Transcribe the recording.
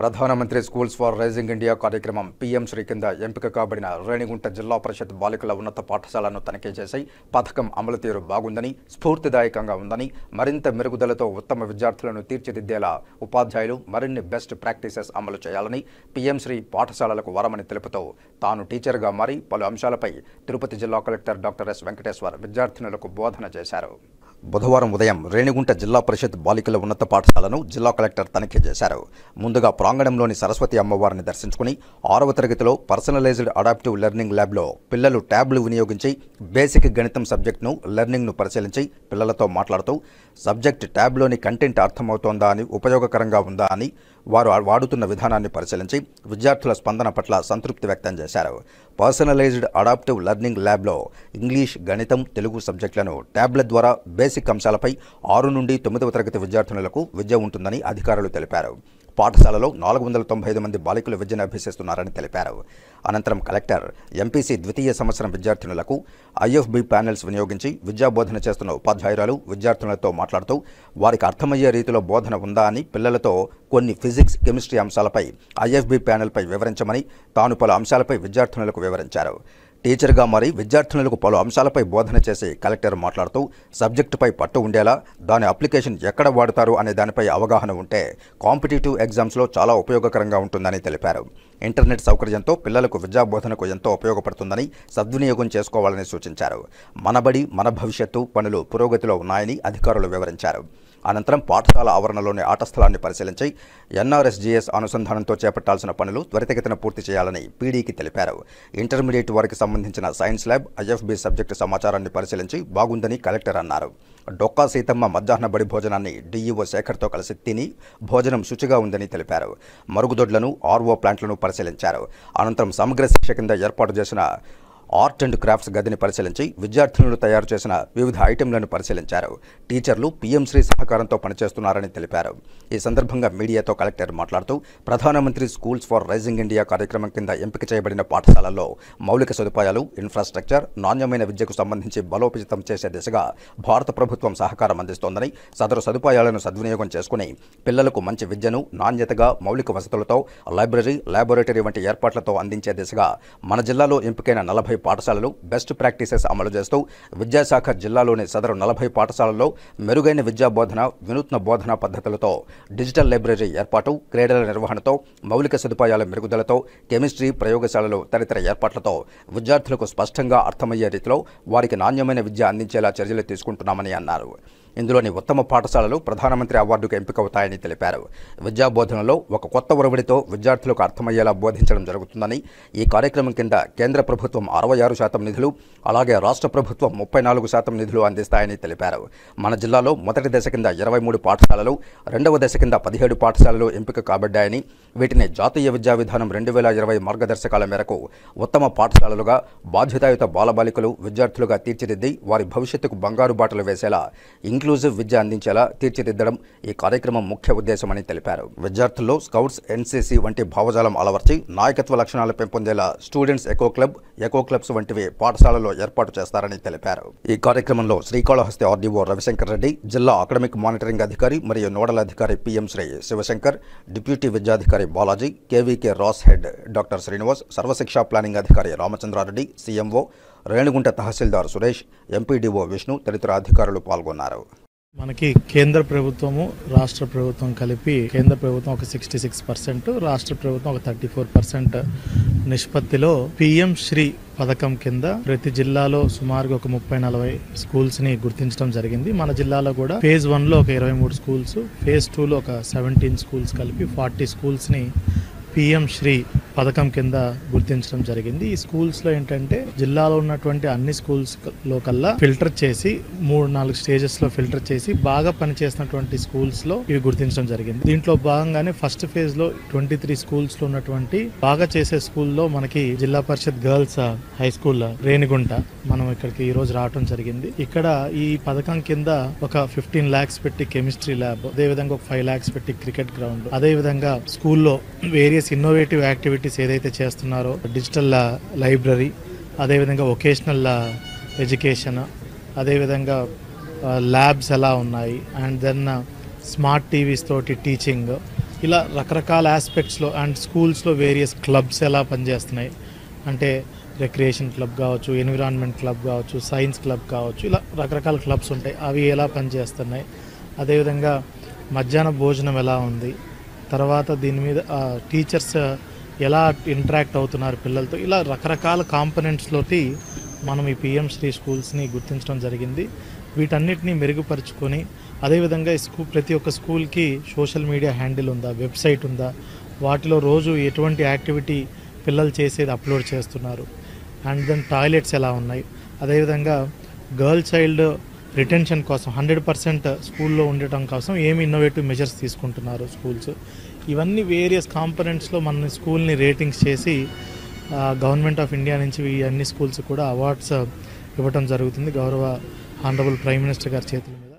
ప్రధానమంత్రి schools for rising India కార్యక్రమం PM Shri కింద ఎంపిక కాబడిన రేణిగుంట జిల్లా పరిషత్ బాలికల ఉన్నత పాఠశాలను తనిఖీ చేసి పథకం అమలు తీరు బాగుందని, స్ఫూర్తిదాయకంగా ఉందని, మరింత మెరుగుదలతో ఉత్తమ విద్యార్థులను తీర్చిదిద్దేలా ఉపాధ్యాయులు మరిన్ని బెస్ట్ ప్రాక్టీసెస్ అమలు చేయాలని పీఎం శ్రీ పాఠశాలలకు వరమని తెలుపుతూ తాను టీచర్గా మారి పలు అంశాలపై తిరుపతి జిల్లా కలెక్టర్ డాక్టర్ ఎస్ వెంకటేశ్వర్ విద్యార్థినులకు బోధన చేశారు. బుధవారం ఉదయం రేణిగుంట జిల్లా పరిషత్ బాలికల ఉన్నత పాఠశాలను జిల్లా కలెక్టర్ తనిఖీ చేశారు. ముందుగా ప్రాంగణంలోని సరస్వతి అమ్మవారిని దర్శించుకుని 6వ తరగతిలో పర్సనలైజ్డ్ అడాప్టివ్ లెర్నింగ్ ల్యాబ్లో పిల్లలు ట్యాబ్లు వినియోగించి బేసిక్ గణితం సబ్జెక్టును లెర్నింగ్ను పరిశీలించి పిల్లలతో మాట్లాడుతూ సబ్జెక్ట్ ట్యాబ్లోని కంటెంట్ అర్థమవుతోందా అని, ఉపయోగకరంగా ఉందా అని వారు వాడుతున్న విధానాన్ని పరిశీలించి విద్యార్థుల స్పందన పట్ల సంతృప్తి వ్యక్తం చేశారు. పర్సనలైజ్డ్ అడాప్టివ్ లెర్నింగ్ ల్యాబ్లో ఇంగ్లీష్, గణితం, తెలుగు సబ్జెక్టులను ట్యాబ్ల ద్వారా బేసిక్ అంశాలపై 6 నుండి 9వ తరగతి విద్యార్థినులకు విద్య ఉంటుందని అధికారులు తెలిపారు. పాఠశాలలో 495 మంది బాలికలు విద్యను అభ్యసిస్తున్నారని తెలిపారు. అనంతరం కలెక్టర్ ఎంపీసీ ద్వితీయ సంవత్సరం విద్యార్థినులకు ఐఎఫ్బి ప్యానెల్స్ వినియోగించి విద్యాబోధన చేస్తున్న ఉపాధ్యాయురాలు విద్యార్థినులతో మాట్లాడుతూ వారికి అర్థమయ్యే రీతిలో బోధన ఉందా అని, పిల్లలతో కొన్ని ఫిజిక్స్, కెమిస్ట్రీ అంశాలపై ఐఎఫ్బి ప్యానెల్పై వివరించమని తాను పలు అంశాలపై విద్యార్థినులకు వివరించారు. టీచర్గా మారి విద్యార్థినులకు పలు అంశాలపై బోధన చేసి కలెక్టర్ మాట్లాడుతూ సబ్జెక్టుపై పట్టు ఉండేలా, దాని అప్లికేషన్ ఎక్కడ వాడతారు అనే దానిపై అవగాహన ఉంటే కాంపిటేటివ్ ఎగ్జామ్స్లో చాలా ఉపయోగకరంగా ఉంటుందని తెలిపారు. ఇంటర్నెట్ సౌకర్యంతో పిల్లలకు విద్యాబోధనకు ఎంతో ఉపయోగపడుతుందని సద్వినియోగం చేసుకోవాలని సూచించారు. మనబడి మన భవిష్యత్తు పనులు పురోగతిలో ఉన్నాయని అధికారులు వివరించారు. అనంతరం పాఠశాల ఆవరణలోని ఆట స్థలాన్ని పరిశీలించి ఎన్ఆర్ఎస్జీఎస్ అనుసంధానంతో చేపట్టాల్సిన పనులు త్వరితగతిన పూర్తి చేయాలని పీడీకి తెలిపారు. ఇంటర్మీడియట్ వారికి సంబంధించిన సైన్స్ ల్యాబ్, ఐఎఫ్బి సబ్జెక్టు సమాచారాన్ని పరిశీలించి బాగుందని కలెక్టర్ అన్నారు. డొక్కా సీతమ్మ మధ్యాహ్న బడి భోజనాన్ని డీఈఓ శేఖర్తో కలిసి తిని భోజనం శుచిగా ఉందని తెలిపారు. మరుగుదొడ్లను, ఆర్ఓ ప్లాంట్లను పరిశీలించారు. అనంతరం సమగ్ర శిక్ష కింద ఏర్పాటు చేసిన ఆర్ట్ అండ్ క్రాఫ్ట్స్ గదిని పరిశీలించి విద్యార్థినులు తయారు చేసిన వివిధ ఐటెంలను పరిశీలించారు. టీచర్లు పీఎం శ్రీ సహకారంతో పనిచేస్తున్నారని తెలిపారు. ఈ సందర్భంగా మీడియాతో కలెక్టర్ మాట్లాడుతూ ప్రధానమంత్రి స్కూల్స్ ఫర్ రైజింగ్ ఇండియా కార్యక్రమం కింద ఎంపిక చేయబడిన పాఠశాలల్లో మౌలిక సదుపాయాలు, ఇన్ఫ్రాస్ట్రక్చర్, నాణ్యమైన విద్యకు సంబంధించి బలోపేతం చేసే దిశగా భారత ప్రభుత్వం సహకారం అందిస్తోందని, సదరు సదుపాయాలను సద్వినియోగం చేసుకుని పిల్లలకు మంచి విద్యను నాణ్యతగా మౌలిక వసతులతో లైబ్రరీ, లాబొరేటరీ వంటి ఏర్పాట్లతో అందించే దిశగా మన జిల్లాలో ఎంపికైన 40 పాఠశాలలు బెస్ట్ ప్రాక్టీసెస్ అమలు చేస్తూ విద్యాశాఖ జిల్లాలోని సదరు 40 పాఠశాలల్లో మెరుగైన విద్యా బోధన, వినూత్న బోధనా పద్ధతులతో డిజిటల్ లైబ్రరీ ఏర్పాటు, క్రీడల నిర్వహణతో, మౌలిక సదుపాయాల మెరుగుదలతో, కెమిస్ట్రీ ప్రయోగశాలలు తదితర ఏర్పాట్లతో విద్యార్థులకు స్పష్టంగా అర్థమయ్యే రీతిలో వారికి నాణ్యమైన విద్య అందించేలా చర్యలు తీసుకుంటున్నామని అన్నారు. ఇందులోని ఉత్తమ పాఠశాలలు ప్రధానమంత్రి అవార్డుకు ఎంపికవుతాయని తెలిపారు. విద్యాబోధనలో ఒక కొత్త ఒరవడితో విద్యార్థులకు అర్థమయ్యేలా బోధించడం జరుగుతుందని, ఈ కార్యక్రమం కింద కేంద్ర ప్రభుత్వం 66% నిధులు, అలాగే రాష్ట్ర ప్రభుత్వం 34% నిధులు అందిస్తాయని తెలిపారు. మన జిల్లాలో మొదటి దశ కింద 23 పాఠశాలలు, రెండవ దశ కింద 17 పాఠశాలలు ఎంపిక కాబడ్డాయని, వీటిని జాతీయ విద్యా విధానం 2020 మార్గదర్శకాల మేరకు ఉత్తమ పాఠశాలలుగా బాధ్యతాయుత బాలబాలికలు విద్యార్థులుగా తీర్చిదిద్ది వారి భవిష్యత్తుకు బంగారు బాటలు వేసేలా ఇంక్లూజివ్ విద్య అందించేలా తీర్చిదిద్దడం ఈ కార్యక్రమం ముఖ్య ఉద్దేశమని తెలిపారు. విద్యార్థుల్లో స్కౌట్స్, ఎన్సీసీ వంటి భావజాలం అలవర్చి నాయకత్వ లక్షణాలు పెంపొందేలా students eco club, eco clubs వంటివి పాఠశాలలో ఏర్పాటు చేస్తారని తెలిపారు. ఈ కార్యక్రమంలో శ్రీకాళహస్తి ఆర్డీఓ రవిశంకర్ రెడ్డి, జిల్లా అకాడమిక్ మానిటరింగ్ అధికారి మరియు నోడల్ అధికారి పీఎం శ్రీ శివశంకర్, డిప్యూటీ విద్యాధికారి Balaji, KVK Ras head doctor Srinivas, Sarva Shiksha planning అధికారి రామచంద్రారెడ్డి, సీఎంఓ, రేణిగుంట తహసీల్దార్ సురేష్, ఎంపీడీఓ విష్ణు తదితర అధికారులు పాల్గొన్నారు. మనకి కేంద్ర ప్రభుత్వము, రాష్ట్ర ప్రభుత్వం కలిపి కేంద్ర ప్రభుత్వం ఒక 66%, రాష్ట్ర ప్రభుత్వం ఒక 34% నిష్పత్తిలో పీఎం శ్రీ పథకం కింద ప్రతి జిల్లాలో సుమారుగా ఒక 30-40 స్కూల్స్ ని గుర్తించడం జరిగింది. మన జిల్లాలో కూడా ఫేజ్ 1 లో ఒక 23 స్కూల్స్, ఫేజ్ 2 లో ఒక 17 స్కూల్స్ కలిపి 40 స్కూల్స్ ని పీఎం శ్రీ పథకం కింద గుర్తించడం జరిగింది. ఈ స్కూల్స్ లో ఏంటంటే జిల్లాలో ఉన్నటువంటి అన్ని స్కూల్స్ లో కల్లా ఫిల్టర్ చేసి 3-4 స్టేజెస్ లో ఫిల్టర్ చేసి బాగా పనిచేసినటువంటి స్కూల్స్ లో ఇవి గుర్తించడం జరిగింది. దీంట్లో భాగంగానే ఫస్ట్ ఫేజ్ లో 23 స్కూల్స్ లో ఉన్నటువంటి బాగా చేసే స్కూల్లో మనకి జిల్లా పరిషత్ గర్ల్స్ హై స్కూల్ రేణిగుంట మనం ఇక్కడికి ఈ రోజు రావడం జరిగింది. ఇక్కడ ఈ పథకం కింద ఒక 15 lakhs పెట్టి కెమిస్ట్రీ ల్యాబ్, అదే విధంగా ఒక 5 lakhs పెట్టి క్రికెట్ గ్రౌండ్, అదే విధంగా స్కూల్లో వేరియస్ ఇన్నోవేటివ్ యాక్టివిటీస్ ఏదైతే చేస్తున్నారో డిజిటల్ లైబ్రరీ, అదేవిధంగా వొకేషనల్ ఎడ్యుకేషన్, అదేవిధంగా ల్యాబ్స్ ఎలా ఉన్నాయి, అండ్ దెన్ స్మార్ట్ టీవీస్ తోటి టీచింగ్, ఇలా రకరకాల ఆస్పెక్ట్స్లో అండ్ స్కూల్స్లో వేరియస్ క్లబ్స్ ఎలా పనిచేస్తున్నాయి అంటే రిక్రియేషన్ క్లబ్ కావచ్చు, ఎన్విరాన్మెంట్ క్లబ్ కావచ్చు, సైన్స్ క్లబ్ కావచ్చు, ఇలా రకరకాల క్లబ్స్ ఉంటాయి. అవి ఎలా పనిచేస్తున్నాయి, అదేవిధంగా మధ్యాహ్న భోజనం ఎలా ఉంది, తర్వాత దీని మీద టీచర్స్ ఎలా ఇంటరాక్ట్ అవుతున్నారు పిల్లలతో, ఇలా రకరకాల కాంపనెంట్స్లోకి మనం ఈ పిఎం శ్రీ స్కూల్స్ని గుర్తించడం జరిగింది. వీటన్నిటిని మెరుగుపరుచుకొని అదేవిధంగా ప్రతి ఒక్క స్కూల్కి సోషల్ మీడియా హ్యాండిల్ ఉందా, వెబ్సైట్ ఉందా, వాటిలో రోజు ఎటువంటి యాక్టివిటీ పిల్లలు చేసేది అప్లోడ్ చేస్తున్నారు, అండ్ దెన్ టాయిలెట్స్ ఎలా ఉన్నాయి, అదేవిధంగా గర్ల్ చైల్డ్ రిటెన్షన్ కోసం 100% స్కూల్లో ఉండటం కోసం ఏమి ఇన్నోవేటివ్ మెజర్స్ తీసుకుంటున్నారు స్కూల్స్. ఇవన్నీ వేరియస్ కాంపనెంట్స్లో మన స్కూల్ని రేటింగ్స్ చేసి గవర్నమెంట్ ఆఫ్ ఇండియా నుంచి ఈ అన్ని స్కూల్స్ కూడా అవార్డ్స్ ఇవ్వడం జరుగుతుంది గౌరవ ఆనరబుల్ ప్రైమ్ మినిస్టర్ గారి చేతుల మీద.